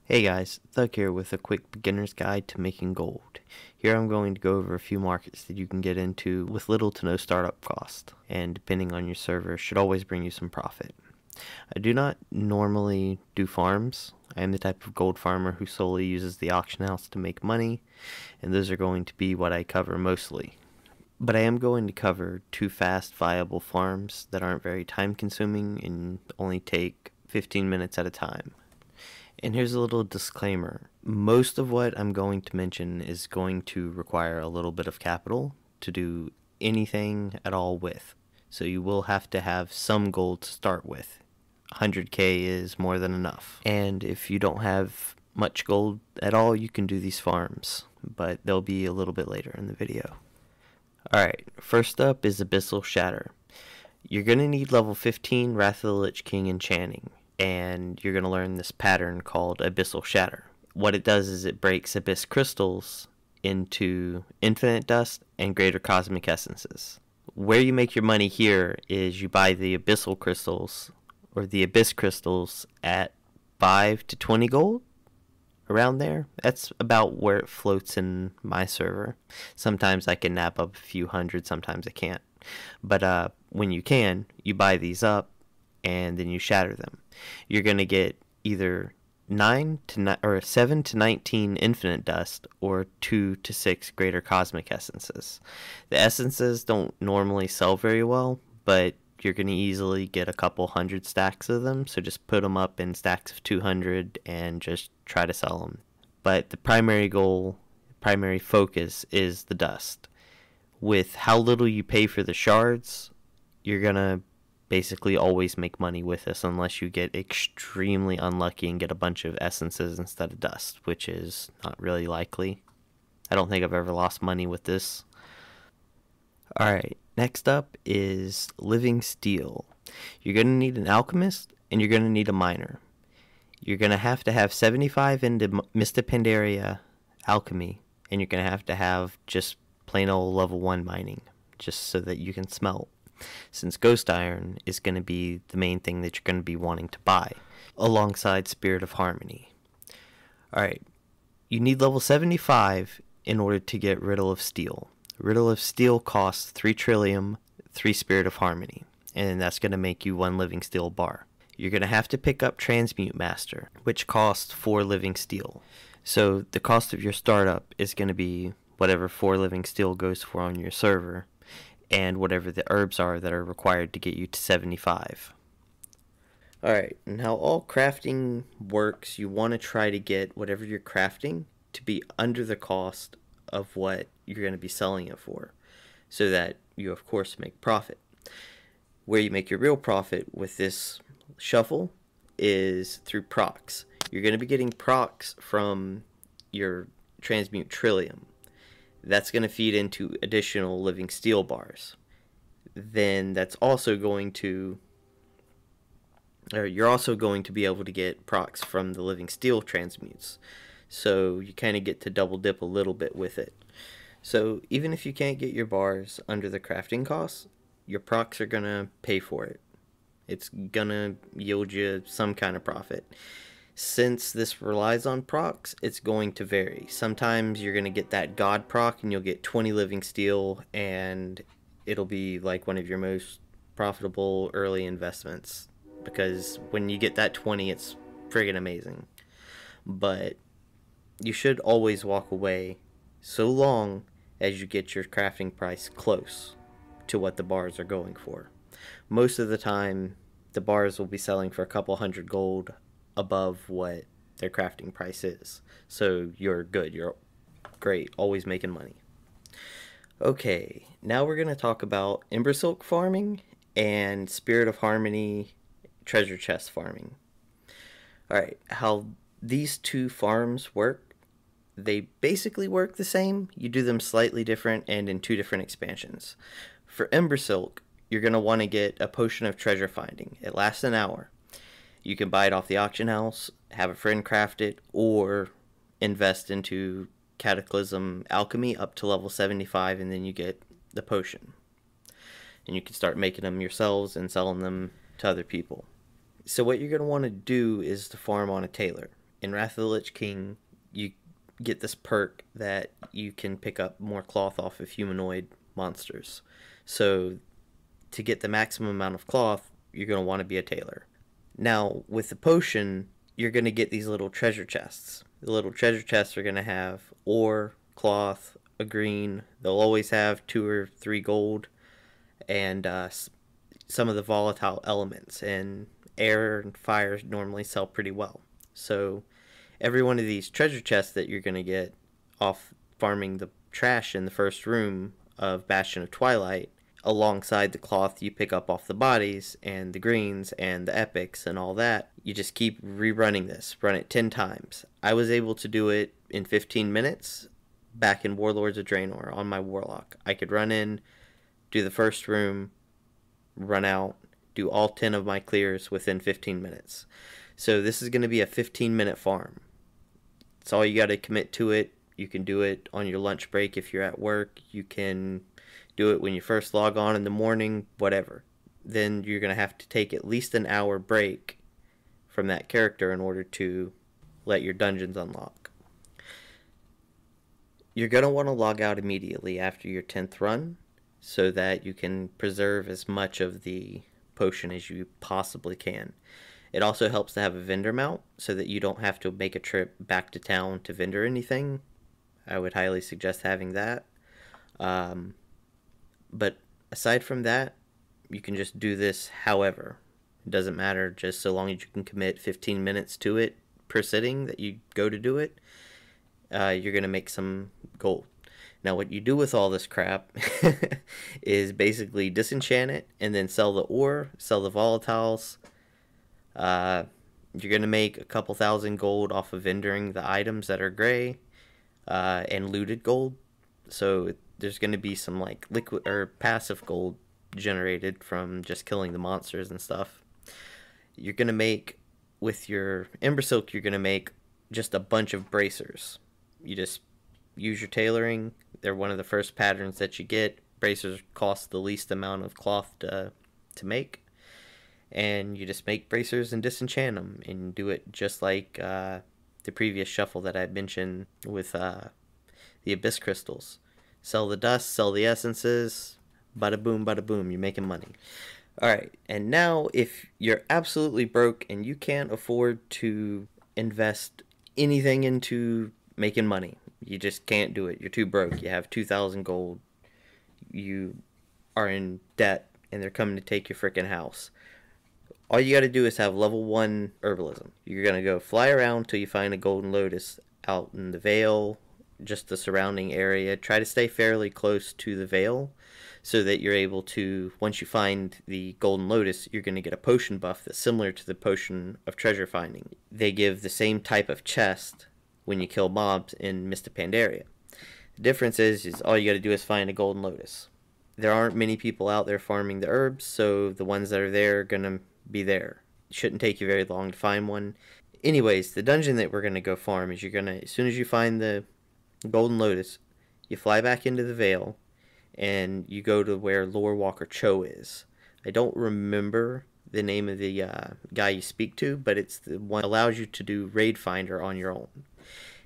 Hey guys, Thug here with a quick beginner's guide to making gold. Here I'm going to go over a few markets that you can get into with little to no startup cost, and depending on your server, should always bring you some profit. I do not normally do farms. I am the type of gold farmer who solely uses the auction house to make money, and those are going to be what I cover mostly. But I am going to cover two fast, viable farms that aren't very time consuming and only take 15 minutes at a time. And here's a little disclaimer. Most of what I'm going to mention is going to require a little bit of capital to do anything at all with. So you will have to have some gold to start with. 100k is more than enough. And if you don't have much gold at all, you can do these farms, but they'll be a little bit later in the video. Alright, first up is Abyssal Shatter. You're going to need level 15 Wrath of the Lich King enchanting, and you're going to learn this pattern called Abyssal Shatter. What it does is it breaks abyss crystals into infinite dust and greater cosmic essences. Where you make your money here is you buy the abyssal crystals or the abyss crystals at 5 to 20 gold, around there. That's about where it floats in my server. Sometimes I can nab up a few hundred, sometimes I can't. But when you can, you buy these up and then you shatter them. You're going to get either 7 to 19 infinite dust or 2 to 6 greater cosmic essences. The essences don't normally sell very well, but you're going to easily get a couple hundred stacks of them, so just put them up in stacks of 200 and just try to sell them. But the primary goal, primary focus is the dust. With how little you pay for the shards, you're going to basically always make money with this unless you get extremely unlucky and get a bunch of essences instead of dust, which is not really likely. I don't think I've ever lost money with this. Alright, next up is living steel. You're going to need an alchemist and you're going to need a miner. You're going to have 75 into Mista Pandaria alchemy, and you're going to have just plain old level 1 mining, just so that you can smelt, since ghost iron is going to be the main thing that you're going to be wanting to buy, alongside Spirit of Harmony. Alright, you need level 75 in order to get Riddle of Steel. Riddle of Steel costs 3 trillium, 3 Spirit of Harmony, and that's going to make you 1 living steel bar. You're going to have to pick up Transmute Master, which costs 4 living steel. So the cost of your startup is going to be whatever 4 living steel goes for on your server, and whatever the herbs are that are required to get you to 75. Alright, and how all crafting works, you want to try to get whatever you're crafting to be under the cost of what you're going to be selling it for, so that you of course make profit. Where you make your real profit with this shuffle is through procs. You're going to be getting procs from your transmute trillium. That's going to feed into additional living steel bars. Then that's also going to, or you're also going to be able to get procs from the living steel transmutes. So you kind of get to double dip a little bit with it. So even if you can't get your bars under the crafting costs, your procs are going to pay for it. It's going to yield you some kind of profit. Since this relies on procs, it's going to vary. Sometimes you're going to get that god proc and you'll get 20 living steel, and it'll be like one of your most profitable early investments, because when you get that 20, it's friggin' amazing. But you should always walk away so long as you get your crafting price close to what the bars are going for. Most of the time, the bars will be selling for a couple hundred gold above what their crafting price is. So you're good, you're great, always making money. Okay, now we're going to talk about Embersilk farming and Spirit of Harmony treasure chest farming. Alright, how these two farms work, they basically work the same. You do them slightly different and in 2 different expansions. For Embersilk, you're going to want to get a potion of treasure finding. It lasts an hour. You can buy it off the auction house, have a friend craft it, or invest into Cataclysm Alchemy up to level 75, and then you get the potion. And you can start making them yourselves and selling them to other people. So what you're going to want to do is to farm on a tailor. in Wrath of the Lich King, you get this perk that you can pick up more cloth off of humanoid monsters. So to get the maximum amount of cloth, you're going to want to be a tailor. Now, with the potion, you're going to get these little treasure chests. The little treasure chests are going to have ore, cloth, a green. They'll always have 2 or 3 gold, and some of the volatile elements. And air and fire normally sell pretty well. So every one of these treasure chests that you're going to get off farming the trash in the first room of Bastion of Twilight, alongside the cloth you pick up off the bodies and the greens and the epics and all that, you just keep rerunning this. Run it 10 times. I was able to do it in 15 minutes back in Warlords of Draenor on my Warlock. I could run in, do the first room, run out, do all 10 of my clears within 15 minutes. So this is going to be a 15-minute farm. It's all you got to commit to it. You can do it on your lunch break if you're at work. You can do it when you first log on in the morning, whatever. Then you're going to have to take at least an hour break from that character in order to let your dungeons unlock. You're going to want to log out immediately after your 10th run so that you can preserve as much of the potion as you possibly can. It also helps to have a vendor mount so that you don't have to make a trip back to town to vendor anything. I would highly suggest having that. But aside from that, you can just do this however. It doesn't matter, just so long as you can commit 15 minutes to it per sitting that you go to do it, you're going to make some gold. Now what you do with all this crap is basically disenchant it and then sell the ore, sell the volatiles. You're going to make a couple thousand gold off of vendoring the items that are gray and looted gold. So there's going to be some like liquid or passive gold generated from just killing the monsters and stuff. You're going to make, with your Embersilk, you're going to make just a bunch of bracers. You just use your tailoring. They're one of the first patterns that you get. Bracers cost the least amount of cloth to make. And you just make bracers and disenchant them and do it just like the previous shuffle that I mentioned with the Abyss crystals. Sell the dust, sell the essences, bada boom, you're making money. Alright, and now if you're absolutely broke and you can't afford to invest anything into making money, you just can't do it, you're too broke, you have 2,000 gold, you are in debt, and they're coming to take your freaking house. All you gotta do is have level 1 herbalism. You're gonna go fly around till you find a golden lotus out in the Vale, just the surrounding area. Try to stay fairly close to the Vale so that you're able to, once you find the golden lotus, you're going to get a potion buff that's similar to the potion of treasure finding. They give the same type of chest when you kill mobs in Mist of Pandaria. The difference is all you got to do is find a golden lotus. There aren't many people out there farming the herbs, so the ones that are there are going to be there. It shouldn't take you very long to find one. Anyways, the dungeon that we're going to go farm is you're going to, as soon as you find the golden lotus, you fly back into the Vale and you go to where Lore Walker Cho is. I don't remember the name of the guy you speak to, but it's the one that allows you to do Raid Finder on your own.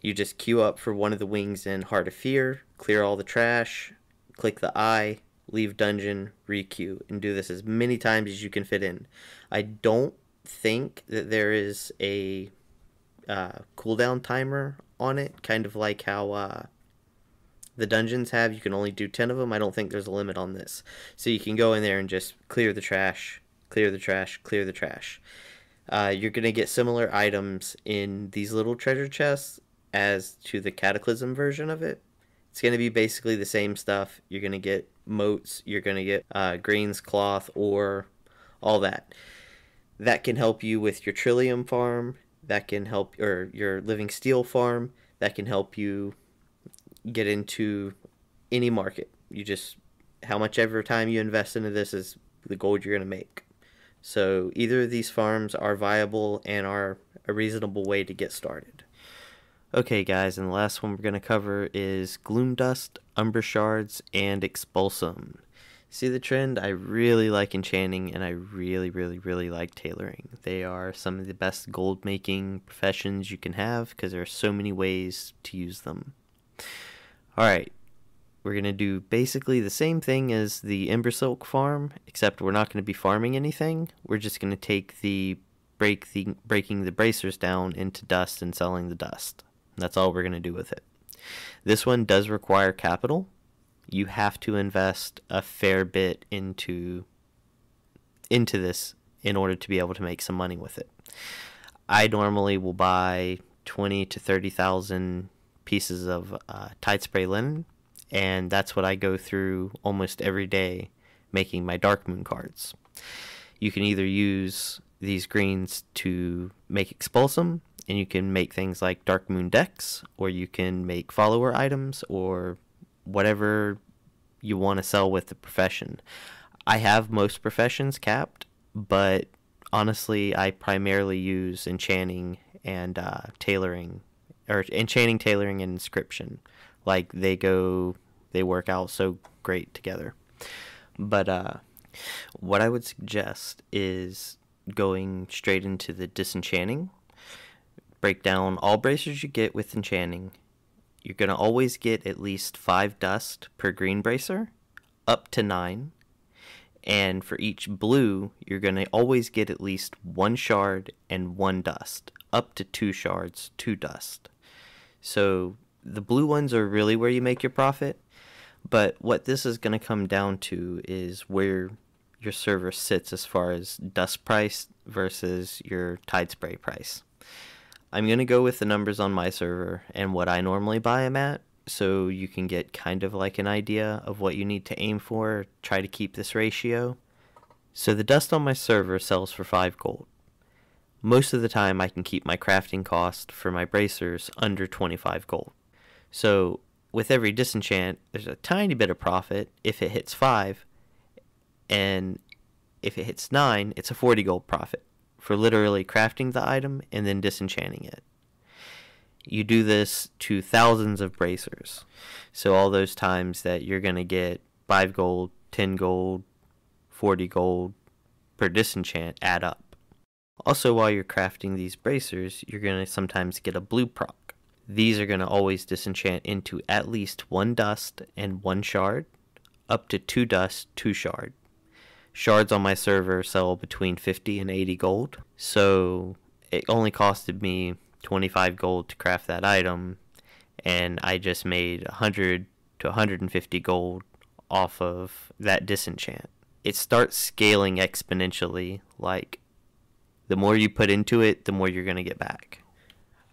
You just queue up for one of the wings in Heart of Fear, clear all the trash, click the eye, leave dungeon, re-queue, and do this as many times as you can fit in. I don't think that there is a cooldown timer on it, kind of like how the dungeons have. You can only do 10 of them. I don't think there's a limit on this. So you can go in there and just clear the trash, clear the trash, clear the trash. You're going to get similar items in these little treasure chests as to the Cataclysm version of it. It's going to be basically the same stuff. You're going to get motes, you're going to get greens, cloth, ore, all that. That can help you with your Trillium farm. That can help, or your Living Steel farm. That can help you get into any market. You just, how much ever time you invest into this is the gold you're going to make. So either of these farms are viable and are a reasonable way to get started. Okay guys, and the last one we're going to cover is Gloom Dust, Umber Shards, and Expulsum. See the trend? I really like enchanting, and I really, really, really like tailoring. They are some of the best gold making professions you can have because there are so many ways to use them. Alright, we're going to do basically the same thing as the Embersilk farm, except we're not going to be farming anything. We're just going to take breaking the bracers down into dust and selling the dust. That's all we're going to do with it. This one does require capital. You have to invest a fair bit into this in order to be able to make some money with it. I normally will buy 20 to 30,000 pieces of tide spray linen, and that's what I go through almost every day making my dark moon cards. You can either use these greens to make expulsum, and you can make things like dark moon decks, or you can make follower items, or whatever you want to sell with the profession. I have most professions capped, but honestly I primarily use enchanting and tailoring, or enchanting, tailoring, and inscription. Like they work out so great together. But what I would suggest is going straight into the disenchanting. Break down all bracers you get with enchanting. You're going to always get at least 5 dust per green bracer, up to 9. And for each blue, you're going to always get at least 1 shard and 1 dust, up to 2 shards, 2 dust. So the blue ones are really where you make your profit, but what this is going to come down to is where your server sits as far as dust price versus your tide spray price. I'm going to go with the numbers on my server and what I normally buy them at, so you can get kind of like an idea of what you need to aim for. Try to keep this ratio. So the dust on my server sells for 5 gold. Most of the time I can keep my crafting cost for my bracers under 25 gold. So with every disenchant, there's a tiny bit of profit if it hits 5, and if it hits 9, it's a 40 gold profit for literally crafting the item and then disenchanting it. You do this to thousands of bracers. So all those times that you're going to get 5 gold, 10 gold, 40 gold per disenchant add up. Also, while you're crafting these bracers, you're going to sometimes get a blue proc. These are going to always disenchant into at least 1 dust and 1 shard, up to 2 dust, 2 shard. Shards on my server sell between 50 and 80 gold, so it only costed me 25 gold to craft that item, and I just made 100 to 150 gold off of that disenchant. It starts scaling exponentially, like the more you put into it, the more you're going to get back.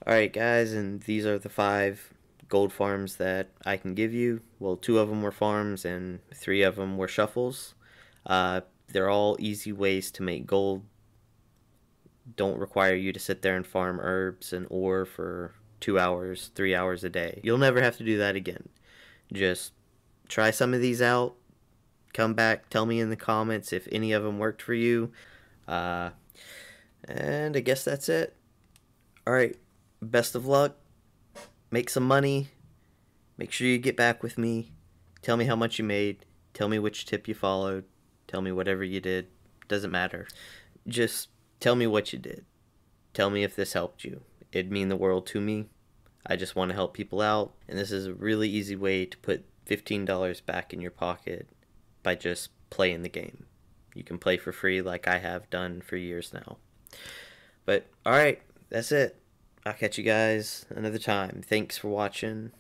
Alright guys, and these are the 5 gold farms that I can give you. Well, 2 of them were farms and 3 of them were shuffles. They're all easy ways to make gold. Don't require you to sit there and farm herbs and ore for 2 hours, 3 hours a day. You'll never have to do that again. Just try some of these out. Come back, tell me in the comments if any of them worked for you. And I guess that's it. Alright, best of luck. Make some money. Make sure you get back with me. Tell me how much you made. Tell me which tip you followed. Tell me whatever you did. Doesn't matter. Just tell me what you did. Tell me if this helped you. It'd mean the world to me. I just want to help people out. And this is a really easy way to put $15 back in your pocket by just playing the game. You can play for free like I have done for years now. But alright, that's it. I'll catch you guys another time. Thanks for watching.